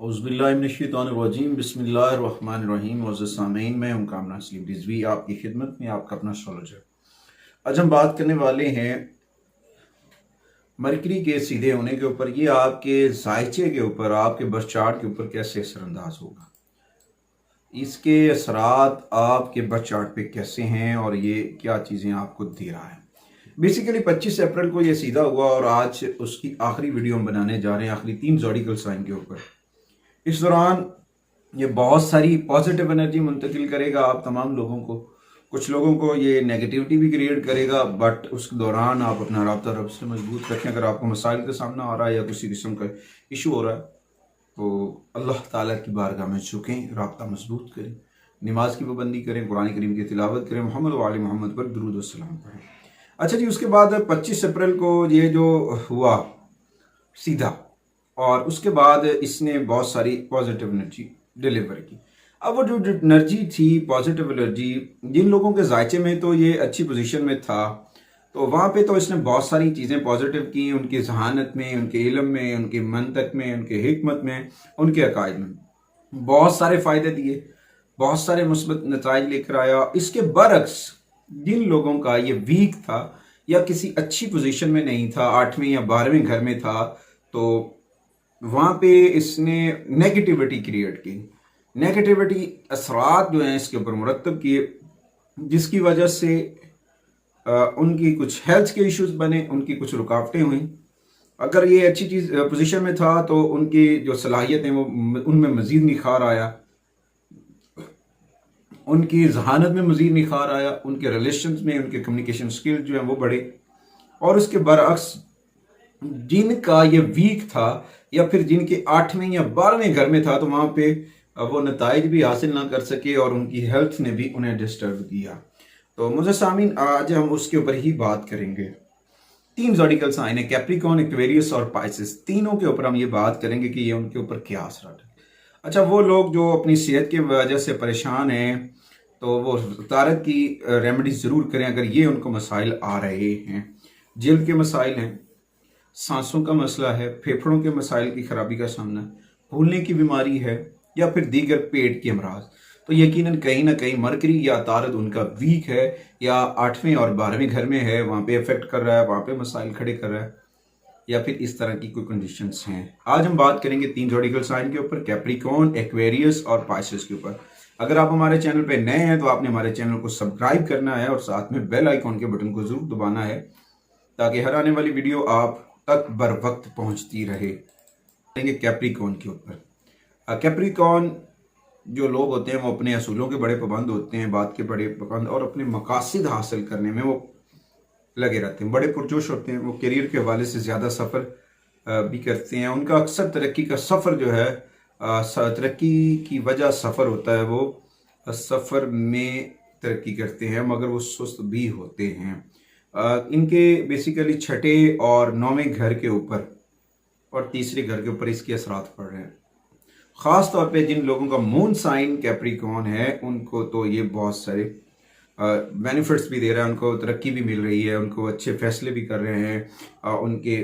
औज़ुबिल्लाहिमिनश्शैतानिर्रजीम बिस्मिल्लाहिर्रहमानिर्रहीम। मोअज़्ज़ज़ सामीन, मैं हूं कामना सलीम रिज़वी आपकी खिदमत में, आपका अपना एस्ट्रोलॉजर। आज हम बात करने वाले हैं मरकरी के सीधे होने के ऊपर। ये आपके जायचे के ऊपर, आपके बर्थ चार्ट के ऊपर कैसे असरअंदाज होगा, इसके असरात आपके बर्थ चार्ट पे कैसे हैं और ये क्या चीज़ें आपको दे रहा है। बेसिकली 25 अप्रैल को ये सीधा हुआ और आज उसकी आखिरी वीडियो हम बनाने जा रहे हैं, आखिरी 3 ज़ोडिकल साइन के ऊपर। इस दौरान ये बहुत सारी पॉजिटिव एनर्जी मुंतकिल करेगा आप तमाम लोगों को। कुछ लोगों को ये नेगेटिविटी भी क्रिएट करेगा, बट उस दौरान आप अपना राब्ता रब से मजबूत रखें। अगर आपको मसाइल का सामना आ रहा है या किसी किस्म का इशू हो रहा है तो अल्लाह ताला की बारगाह में झुकें, राब्ता मजबूत करें, नमाज की पाबंदी करें, कुरान करीम की तिलावत करें, मोहम्मद व आले मोहम्मद पर दुरूद व सलाम पढ़ें। अच्छा जी, उसके बाद 25 अप्रैल को ये जो हुआ सीधा, और उसके बाद इसने बहुत सारी पॉजिटिव एनर्जी डिलीवर की। अब वो जो एनर्जी थी, पॉजिटिव एनर्जी, जिन लोगों के जायचे में तो ये अच्छी पोजीशन में था, तो वहाँ पे तो इसने बहुत सारी चीज़ें पॉजिटिव की, उनकी जहानत में, उनके इल्म में, उनके मंतक में, उनके हिकमत में, उनके अकायद में बहुत सारे फ़ायदे दिए, बहुत सारे मुस्बत नताइज लेकर आया। इसके बरक्स जिन लोगों का ये वीक था या किसी अच्छी पोजीशन में नहीं था, 8वें या 12वें घर में था, तो वहाँ पे इसने नेगेटिविटी क्रिएट की। नेगेटिविटी असरात जो हैं इसके ऊपर मुरतब किए, जिसकी वजह से उनकी कुछ हेल्थ के इश्यूज बने, उनकी कुछ रुकावटें हुई। अगर ये अच्छी चीज़ पोजीशन में था तो उनकी जो सलाहियत है वो उनमें मज़ीद निखार आया, उनकी जहानत में मज़ीद निखार आया, उनके रिलेशंस में, उनके कम्युनिकेशन स्किल जो हैं वो बढ़े। और उसके बरअक्स जिनका ये वीक था या फिर जिनके 8वें या 12वें घर में था, तो वहाँ पे वो नताइज भी हासिल ना कर सके और उनकी हेल्थ ने भी उन्हें डिस्टर्ब किया। तो मुझे सामीन, आज हम उसके ऊपर ही बात करेंगे। 3 ज़ोडिकल साइन है, कैप्रिकॉर्न, एक्वेरियस और पाइसेस। तीनों के ऊपर हम ये बात करेंगे कि ये उनके ऊपर क्या असर है। अच्छा, वो लोग जो अपनी सेहत की वजह से परेशान हैं तो वो तारक की रेमेडी ज़रूर करें अगर ये उनको मसाइल आ रहे हैं। जिल्द के मसाइल हैं, सांसों का मसला है, फेफड़ों के मसाइल की खराबी का सामना, भूलने की बीमारी है या फिर दीगर पेट के अमराज, तो यकीनन कहीं ना कहीं मरकरी या तारद उनका वीक है या 8वें और 12वें घर में है, वहाँ पे इफेक्ट कर रहा है, वहाँ पे मसाइल खड़े कर रहा है, या फिर इस तरह की कोई कंडीशंस हैं। आज हम बात करेंगे 3 ज़ोडिकल साइन के ऊपर, कैप्रिकॉर्न, एक्वेरियस और पाइसेस के ऊपर। अगर आप हमारे चैनल पे नए हैं तो आपने हमारे चैनल को सब्सक्राइब करना है और साथ में बेल आइकॉन के बटन को जरूर दबाना है ताकि हर आने वाली वीडियो आप तक बर वक्त पहुंचती रहे। कैप्रिकॉर्न के ऊपर। कैप्रिकॉर्न जो लोग होते हैं वो अपने असूलों के बड़े पाबंद होते हैं, बात के बड़े पाबंद, और अपने मकासद हासिल करने में वो लगे रहते हैं, बड़े पुरजोश होते हैं। वो करियर के हवाले से ज़्यादा सफ़र भी करते हैं। उनका अक्सर तरक्की का सफ़र जो है, तरक्की की वजह सफ़र होता है, वो सफ़र में तरक्की करते हैं, मगर वो सुस्त भी होते हैं। इनके बेसिकली 6ठे और 9वें घर के ऊपर और तीसरे घर के ऊपर इसके असरात पड़ रहे हैं। ख़ास तौर पे जिन लोगों का मून साइन कैप्रिकॉर्न है उनको तो ये बहुत सारे बेनिफिट्स भी दे रहा है, उनको तरक्की भी मिल रही है, उनको अच्छे फैसले भी कर रहे हैं, उनके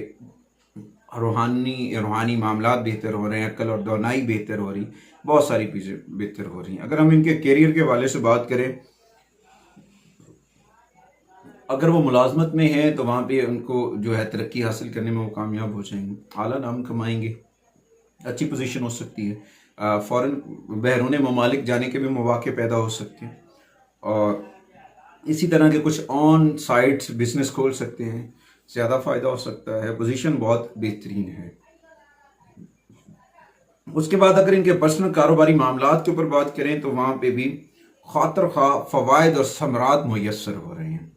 रूहानी मामलात बेहतर हो रहे हैं, अक्ल और दानाई बेहतर हो रही, बहुत सारी चीज़ें बेहतर हो रही हैं। अगर हम इनके करियर के हवाले से बात करें, अगर वो मुलाजमत में है तो वहाँ पे उनको जो है तरक्की हासिल करने में वो कामयाब हो जाएंगे, आला नाम कमाएंगे, अच्छी पोजीशन हो सकती है, फ़ौरन बहरून ममालिक जाने के भी मौके पैदा हो सकते हैं, और इसी तरह के कुछ ऑन साइट्स बिजनेस खोल सकते हैं, ज़्यादा फ़ायदा हो सकता है, पोजीशन बहुत बेहतरीन है। उसके बाद अगर इनके पर्सनल कारोबारी मामलात के ऊपर बात करें तो वहाँ पे भी खातर खा फ़वाइद और समरात मुयसर हो रहे हैं।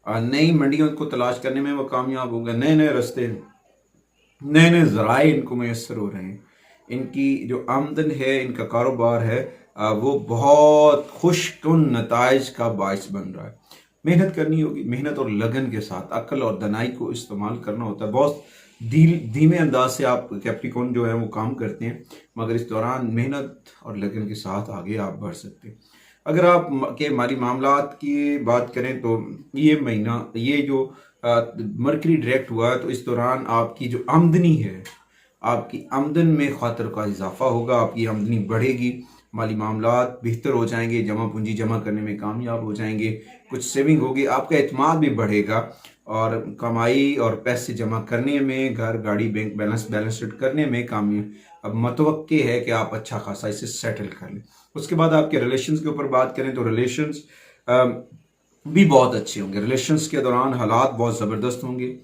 नई मंडियों को तलाश करने में वो कामयाब हो गए, नए नए रास्ते, नए नए ज़राए इनको मैसर हो रहे हैं। इनकी जो आमदन है, इनका कारोबार है, वो बहुत खुशकुन नताइज का बायस बन रहा है। मेहनत करनी होगी, मेहनत और लगन के साथ अक्ल और दनाई को इस्तेमाल करना होता है। बहुत धीमे अंदाज से आप कैप्रिकॉर्न जो है वो काम करते हैं, मगर इस दौरान मेहनत और लगन के साथ आगे आप बढ़ सकते हैं। अगर आप के हमारी मामलात की बात करें तो ये महीना, ये जो मरकरी डायरेक्ट हुआ है, तो इस दौरान आपकी जो आमदनी है आपकी आमदन में खातर का इजाफा होगा, आपकी आमदनी बढ़ेगी, माली मामलात बेहतर हो जाएंगे, जमा पूंजी जमा करने में कामयाब हो जाएंगे, कुछ सेविंग होगी, आपका एतमाद भी बढ़ेगा और कमाई और पैसे जमा करने में, घर गाड़ी बैंक बैलेंस शीट करने में कामयाब अब मतवक्के है कि आप अच्छा खासा इसे सेटल कर लें। उसके बाद आपके रिलेशंस के ऊपर बात करें तो रिलेशंस भी बहुत अच्छे होंगे। रिलेशंस के दौरान हालात बहुत ज़बरदस्त होंगे।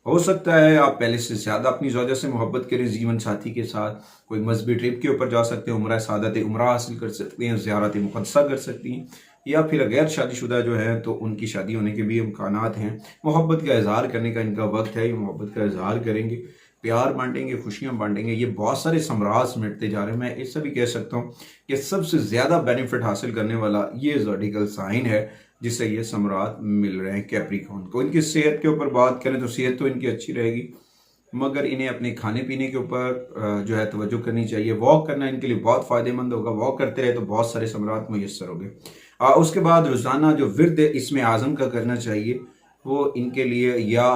हो सकता है आप पहले से ज़्यादा अपनी ज़ौजा से मोहब्बत करें, जीवन साथी के साथ कोई मजहबी ट्रिप के ऊपर जा सकते हैं, उम्रा सादत उम्रा हासिल कर सकते हैं, ज़ियारत मुक़द्दसा कर सकती हैं, या फिर गैर शादीशुदा जो है तो उनकी शादी होने के भी इम्कानात हैं। मोहब्बत का इजहार करने का इनका वक्त है, ये मोहब्बत का इजहार करेंगे, प्यार बांटेंगे, खुशियाँ बांटेंगे। ये बहुत सारे समराज मिटते जा रहे हैं। मैं इससे भी कह सकता हूँ कि सबसे ज़्यादा बेनिफिट हासिल करने वाला ये ज़ोडिकल साइन है जिससे ये समरात मिल रहे हैं कैप्रिकॉर्न को। इनकी सेहत के ऊपर बात करें तो सेहत तो इनकी अच्छी रहेगी, मगर इन्हें अपने खाने पीने के ऊपर जो है तवज्जो करनी चाहिए। वॉक करना इनके लिए बहुत फ़ायदेमंद होगा। वॉक करते रहे तो बहुत सारे समरात मुयस्सर हो गए। उसके बाद रोज़ाना जो विर्द इसमें आज़म का करना चाहिए वो इनके लिए या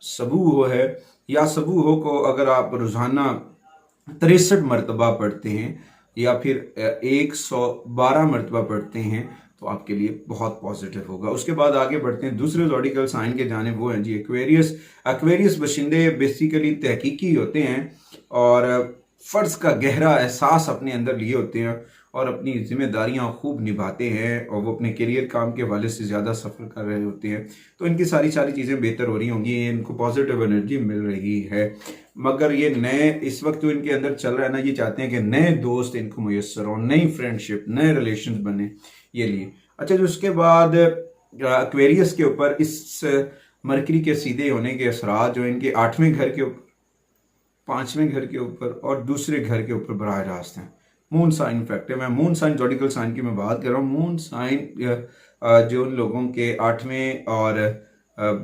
सबूह है, या सबूह को अगर आप रोज़ाना 63 मरतबा पढ़ते हैं या फिर 112 मरतबा पढ़ते हैं तो आपके लिए बहुत पॉजिटिव होगा। उसके बाद आगे बढ़ते हैं दूसरे ज़ोडिकल साइन के जाने, वो हैं जी एक्वेरियस। एक्वेरियस बशिंदे बेसिकली तहकीकी होते हैं और फ़र्ज़ का गहरा एहसास अपने अंदर लिए होते हैं और अपनी जिम्मेदारियां खूब निभाते हैं और वो अपने करियर काम के हवाले से ज़्यादा सफ़र कर रहे होते हैं। तो इनकी सारी चीज़ें बेहतर हो रही होंगी, इनको पॉजिटिव एनर्जी मिल रही है। मगर ये नए इस वक्त जो इनके अंदर चल रहा है ना, ये चाहते हैं कि नए दोस्त इनको मुयस्सर हो, नई फ्रेंडशिप, नए रिलेशन बने, ये लिए। अच्छा, जो उसके बाद एक्वेरियस के ऊपर इस मरकरी के सीधे होने के असरात जो इनके 8वें घर के ऊपर, 5वें घर के ऊपर और दूसरे घर के ऊपर बराह रास्त हैं। मून साइन इफेक्ट है। मैं मून साइन ज़ोडिकल साइन की मैं बात कर रहा हूँ। मून साइन जो उन लोगों के 8वें और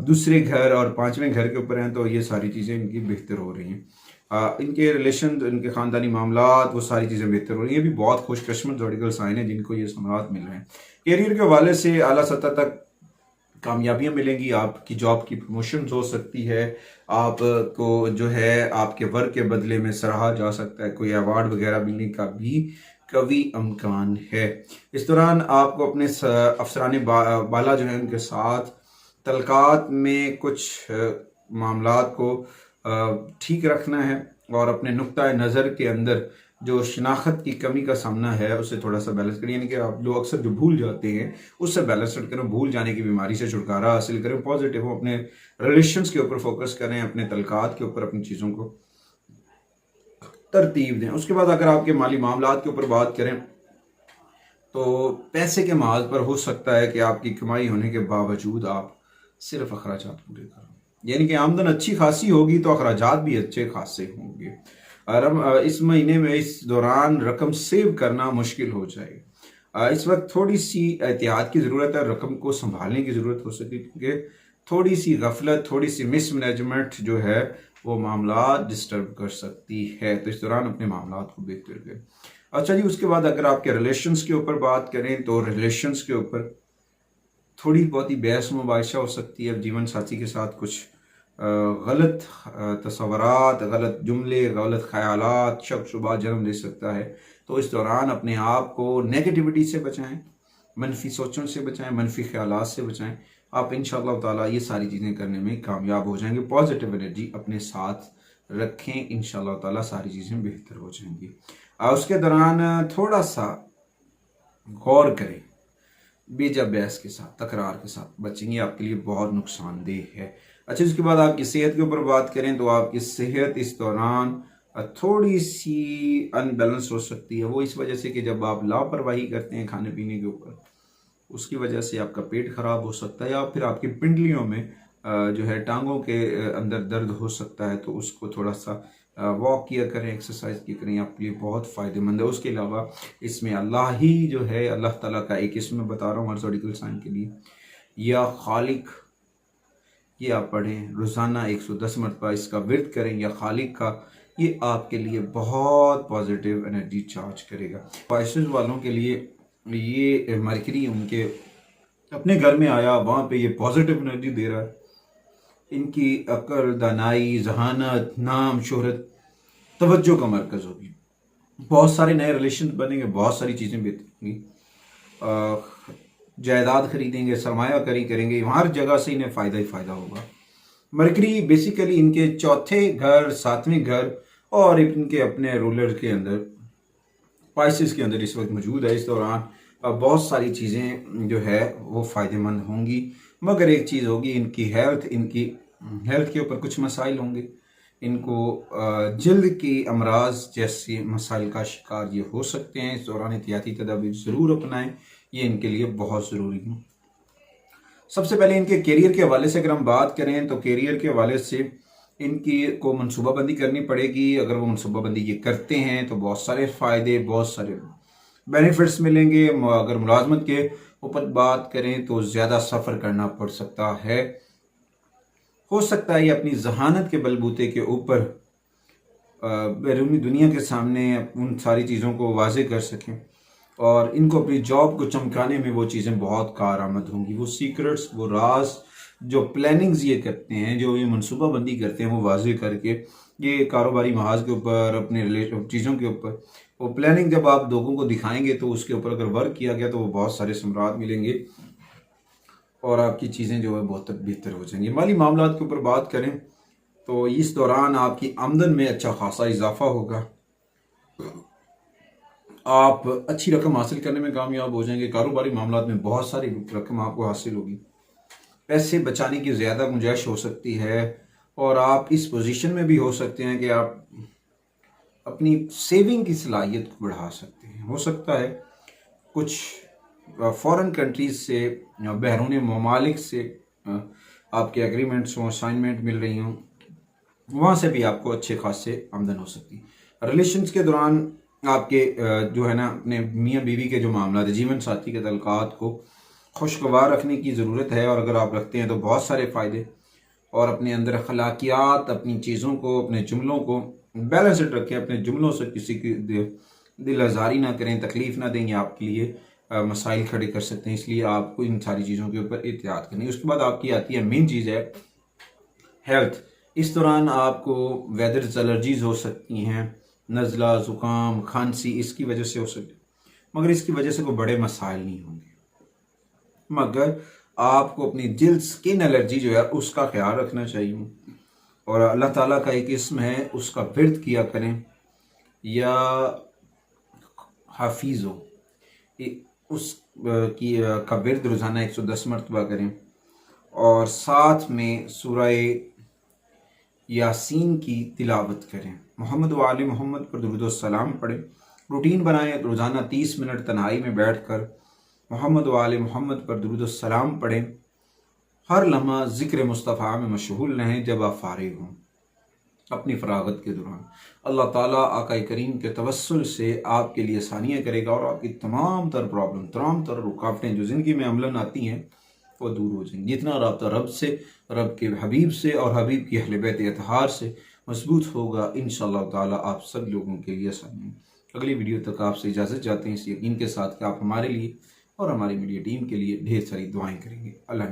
दूसरे घर और 5वें घर के ऊपर हैं तो ये सारी चीज़ें इनकी बेहतर हो रही हैं। इनके रिलेशन, इनके ख़ानदानी मामलात, वो सारी चीज़ें बेहतर हो रही हैं। ये भी बहुत खुशकिस्मत ज़ोडिकल साइन है जिनको ये समरात मिल रहे हैं। कैरियर के हवाले से आला सतह तक कामयाबियाँ मिलेंगी, आपकी जॉब की प्रमोशन हो सकती है, आपको जो है आपके वर्क के बदले में सराहा जा सकता है, कोई अवार्ड वगैरह मिलने का भी कभी इम्कान है। इस दौरान आपको अपने अफसरान बाला जो है उनके साथ तलकात में कुछ मामलात को ठीक रखना है और अपने नुक्ता नज़र के अंदर जो शनाख्त की कमी का सामना है उससे थोड़ा सा बैलेंस करें। यानी कि आप लोग अक्सर जो भूल जाते हैं उससे बैलेंस करें, भूल जाने की बीमारी से छुटकारा हासिल करें, पॉजिटिव हो, अपने रिलेशंस के ऊपर फोकस करें, अपने तलकात के ऊपर अपनी चीज़ों को तरतीब दें। उसके बाद अगर आपके माली मामलात के ऊपर बात करें तो पैसे के माज पर हो सकता है कि आपकी कमाई होने के बावजूद आप सिर्फ अखराजात पूरे करें, यानी कि आमदन अच्छी खासी होगी तो अखराजात भी अच्छे खासे होंगे। और इस महीने में इस दौरान रकम सेव करना मुश्किल हो जाएगा। इस वक्त थोड़ी सी एहतियात की ज़रूरत है, रकम को संभालने की ज़रूरत हो सके क्योंकि थोड़ी सी गफलत, थोड़ी सी मिसमैनेजमेंट जो है वो मामला डिस्टर्ब कर सकती है। तो इस दौरान अपने मामला को बेहतर करें। अच्छा जी, उसके बाद अगर आपके रिलेशंस के ऊपर बात करें तो रिलेशंस के ऊपर थोड़ी बहुत ही बहस मुबाहिशा हो सकती है। जीवन साथी के साथ कुछ गलत तस्वरात, गलत जुमले, गलत ख्यालात, शक शुबा जन्म दे सकता है। तो इस दौरान अपने आप को नेगेटिविटी से बचाएं, मनफी सोचों से बचाएं, मनफी ख्यालात से बचाएं। आप इंशाअल्लाह ताला ये सारी चीज़ें करने में कामयाब हो जाएंगे। पॉजिटिव एनर्जी अपने साथ रखें, इंशाअल्लाह ताला सारी चीज़ें बेहतर हो जाएंगी। उसके दौरान थोड़ा सा गौर करें, बेजा बहस के साथ, तकरार के साथ बचेंगे, आपके लिए बहुत नुकसानदेह है। अच्छा, उसके बाद आपकी सेहत के ऊपर बात करें तो आपकी सेहत इस दौरान थोड़ी सी अनबैलेंस हो सकती है। वो इस वजह से कि जब आप लापरवाही करते हैं खाने पीने के ऊपर, उसकी वजह से आपका पेट खराब हो सकता है या फिर आपकी पिंडलियों में जो है टांगों के अंदर दर्द हो सकता है। तो उसको थोड़ा सा वॉक किया करें, एक्सरसाइज किया करें, आपके लिए बहुत फ़ायदेमंद है। उसके अलावा इसमें अल्लाह ही जो है, अल्लाह ताला का एक इसमें बता रहा हूँ हर ज़ोडिकल साइन के लिए, या खालिक, ये आप पढ़ें रोज़ाना 110 मरतबा इसका विर्द करें, या खालिक का, ये आपके लिए बहुत पॉजिटिव एनर्जी चार्ज करेगा। पाइसेस वालों के लिए ये मरकरी उनके अपने घर में आया, वहाँ पे ये पॉजिटिव एनर्जी दे रहा है। इनकी अक्ल, दानाई, जहानत, नाम, शोहरत तवज्जो का मरकज़ होगी। बहुत सारे नए रिलेशन बनेंगे, बहुत सारी चीज़ें बेहतरी होंगी, जायदाद खरीदेंगे, सरमायाकारी करेंगे, हर जगह से इन्हें फ़ायदा ही फ़ायदा होगा। मरकरी बेसिकली इनके चौथे घर, सातवें घर और इनके अपने रूलर के अंदर, पाइसेस के अंदर इस वक्त मौजूद है। इस दौरान बहुत सारी चीज़ें जो है वो फ़ायदेमंद होंगी, मगर एक चीज़ होगी, इनकी हेल्थ के ऊपर कुछ मसाइल होंगे। इनको जल्द की अमराज जैसे मसाइल का शिकार ये हो सकते हैं। इस दौरान एहतियाती तदाबीर ज़रूर अपनाएं, ये इनके लिए बहुत ज़रूरी है। सबसे पहले इनके कैरियर के हवाले से अगर हम बात करें तो कैरियर के हवाले से इनकी को मनसूबाबंदी करनी पड़ेगी। अगर वो मनसूबाबंदी ये करते हैं तो बहुत सारे फ़ायदे, बहुत सारे बेनिफिट्स मिलेंगे। अगर मुलाजमत के ऊपर बात करें तो ज़्यादा सफ़र करना पड़ सकता है। हो सकता है ये अपनी जहानत के बलबूते के ऊपर बैरूनी दुनिया के सामने उन सारी चीज़ों को वाजे कर सकें और इनको अपनी जॉब को चमकाने में वो चीज़ें बहुत कारआमद होंगी। वो सीक्रेट्स, वो राज, जो प्लानिंग्स ये करते हैं, जो ये मनसूबाबंदी करते हैं, वो वाजे करके ये कारोबारी महाज के ऊपर, अपने चीज़ों के ऊपर वो प्लानिंग जब आप लोगों को दिखाएंगे तो उसके ऊपर अगर वर्क किया गया तो वो बहुत सारे समरात मिलेंगे और आपकी चीज़ें जो है बहुत बेहतर हो जाएंगी। माली मामलात के ऊपर बात करें तो इस दौरान आपकी आमदन में अच्छा खासा इजाफा होगा। आप अच्छी रकम हासिल करने में कामयाब हो जाएंगे। कारोबारी मामलात में बहुत सारी रकम आपको हासिल होगी। पैसे बचाने की ज़्यादा गुंजाइश हो सकती है और आप इस पोजीशन में भी हो सकते हैं कि आप अपनी सेविंग की सलाहियत को बढ़ा सकते हैं। हो सकता है कुछ फॉरेन कंट्रीज से, बैरून ममालिक से आपके एग्रीमेंट्स हों, असाइनमेंट मिल रही हों, वहाँ से भी आपको अच्छे खासे आमदन हो सकती है। रिलेशंस के दौरान आपके जो है ना अपने मियाँ बीवी के जो मामला है, जीवन साथी के तल्लुकात को खुशगवार रखने की ज़रूरत है और अगर आप रखते हैं तो बहुत सारे फ़ायदे। और अपने अंदर अखलाकियात, अपनी चीज़ों को, अपने जुमलों को बैलेंस्ड रखें। अपने जुमलों से किसी की दिल आज़ारी ना करें, तकलीफ़ ना दें, आपके लिए मसाइल खड़े कर सकते हैं। इसलिए आपको इन सारी चीज़ों के ऊपर एहतियात करनी है। उसके बाद आपकी आती है मेन चीज़ है हेल्थ। इस दौरान आपको वेदर एलर्जीज़ हो सकती हैं, नज़ला, ज़ुकाम, खांसी इसकी वजह से हो सकती है, मगर इसकी वजह से कोई बड़े मसाइल नहीं होंगे। मगर आपको अपनी जिल्द, स्किन एलर्जी जो है उसका ख्याल रखना चाहिए और अल्लाह ताला का एक इस्म है उसका विर्द किया करें, या हाफिज़ हो उस का विर्द रोज़ाना 110 मरतबा करें और साथ में सूरह यासीन की तिलावत करें। मोहम्मद व आले मोहम्मद पर दुरूद व सलाम पढ़ें। रूटीन बनाएं, रोज़ाना 30 मिनट तन्हाई में बैठकर मोहम्मद व आले मोहम्मद पर दुरूद व सलाम पढ़ें। हर लम्हा ज़िक्र मुस्तफ़ा में मशगूल रहें। जब आप फारिग हों अपनी फरागत के दौरान, अल्लाह ताला आका करीम के तवस्सुल से आपके लिए आसानियाँ करेगा और आपकी तमाम तर प्रॉब्लम, तमाम तर रुकावटें जो ज़िंदगी में अमलन आती हैं वो दूर हो जाएंगी। जितना रब्ता रब से, रब के हबीब से और हबीब की अहले बैत अतहार से मजबूत होगा, इंशाअल्लाह ताला आप सब लोगों के लिए आसानी। अगली वीडियो तक आपसे इजाज़त चाहते हैं इस यकीन के साथ कि आप हमारे लिए और हमारी मीडिया टीम के लिए ढेर सारी दुआएं करेंगे। अल्लाह